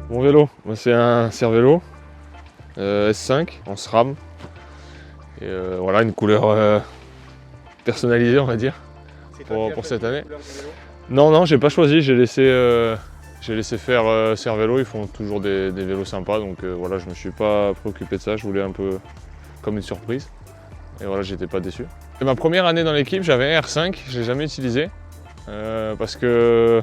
Mon vélo, c'est un Cervélo S5 en SRAM. Et voilà, une couleur personnalisée, on va dire, pour cette année. Non, j'ai pas choisi, j'ai laissé faire Cervélo, ils font toujours des vélos sympas, donc voilà, je me suis pas préoccupé de ça, je voulais un peu comme une surprise. Et voilà, j'étais pas déçu. Et ma première année dans l'équipe, j'avais un R5, je l'ai jamais utilisé, parce que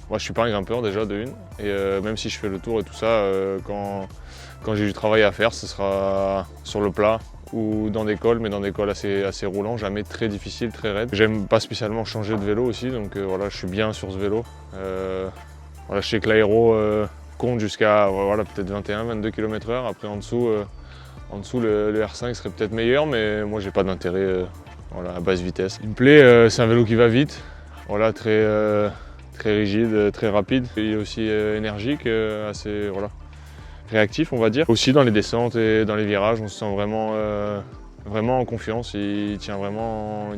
moi je suis pas un grimpeur déjà de une, et même si je fais le tour et tout ça, quand j'ai du travail à faire, ce sera sur le plat ou dans des cols, mais dans des cols assez roulants, jamais très difficile, très raide. J'aime pas spécialement changer de vélo aussi, donc voilà, je suis bien sur ce vélo. Voilà, je sais que l'aéro compte jusqu'à voilà, peut-être 21-22 km/h. Après en dessous le R5 serait peut-être meilleur, mais moi j'ai pas d'intérêt voilà, à basse vitesse. Il me plaît, c'est un vélo qui va vite, voilà, très rigide, très rapide. Il est aussi énergique, assez voilà, réactif on va dire. Aussi dans les descentes et dans les virages, on se sent vraiment en confiance. Il tient vraiment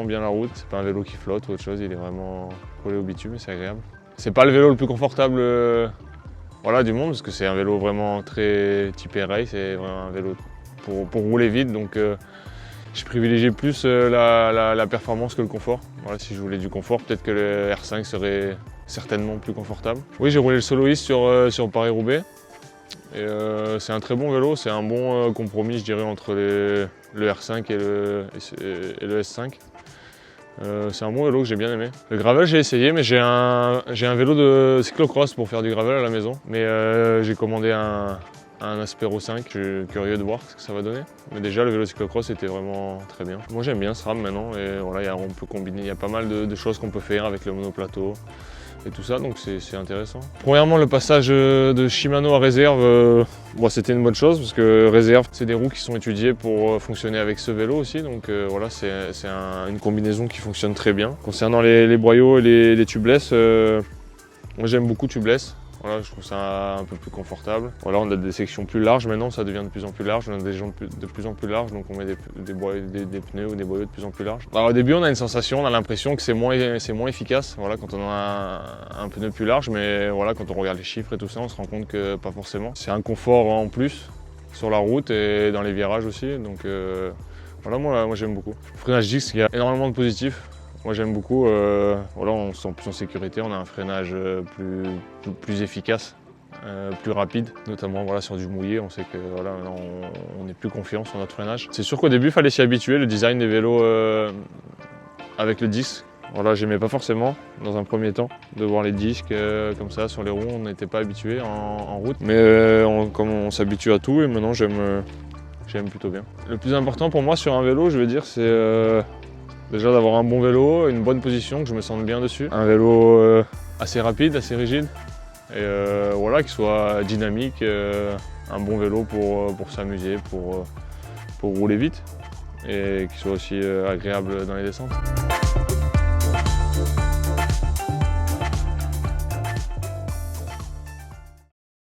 bien la route. C'est pas un vélo qui flotte ou autre chose, il est vraiment collé au bitume, c'est agréable. C'est pas le vélo le plus confortable voilà, du monde, parce que c'est un vélo vraiment très typé rail, c'est vraiment un vélo pour rouler vite, donc je privilégie plus la performance que le confort. Voilà, si je voulais du confort, peut-être que le R5 serait certainement plus confortable. Oui, j'ai roulé le Soloist sur Paris-Roubaix. C'est un très bon vélo, c'est un bon compromis, je dirais, entre le R5 et le S5. C'est un bon vélo que j'ai bien aimé. Le gravel, j'ai essayé, mais j'ai un vélo de cyclocross pour faire du gravel à la maison. Mais j'ai commandé un Aspero 5, je suis curieux de voir ce que ça va donner. Mais déjà, le vélo cyclocross était vraiment très bien. Moi, j'aime bien ce SRAM maintenant, et voilà, on peut combiner, il y a pas mal de choses qu'on peut faire avec le monoplateau et tout ça, donc c'est intéressant. Premièrement, le passage de Shimano à réserve, bon, c'était une bonne chose, parce que réserve, c'est des roues qui sont étudiées pour fonctionner avec ce vélo aussi, donc voilà, c'est une combinaison qui fonctionne très bien. Concernant les boyaux et les tubeless, moi j'aime beaucoup tubeless. Voilà, je trouve ça un peu plus confortable. Voilà, on a des sections plus larges maintenant, ça devient de plus en plus large. On a des jantes de plus en plus larges, donc on met des pneus ou des boyaux de plus en plus larges. Alors, au début, on a une sensation, on a l'impression que c'est moins efficace, voilà, quand on a un pneu plus large, mais voilà, quand on regarde les chiffres et tout ça, on se rend compte que pas forcément. C'est un confort en plus sur la route et dans les virages aussi, donc voilà, moi j'aime beaucoup. Le freinage disque, il y a énormément de positifs. Moi j'aime beaucoup, voilà, on se sent plus en sécurité, on a un freinage plus efficace, plus rapide, notamment voilà, sur du mouillé, on sait que voilà, on est plus confiant sur notre freinage. C'est sûr qu'au début il fallait s'y habituer, le design des vélos avec le disque. Voilà, j'aimais pas forcément dans un premier temps de voir les disques comme ça sur les roues, on n'était pas habitué en route. Mais comme on s'habitue à tout, et maintenant j'aime plutôt bien. Le plus important pour moi sur un vélo, je veux dire, c'est déjà d'avoir un bon vélo, une bonne position, que je me sente bien dessus. Un vélo assez rapide, assez rigide, et voilà, qui soit dynamique, un bon vélo pour s'amuser, pour rouler vite, et qui soit aussi agréable dans les descentes.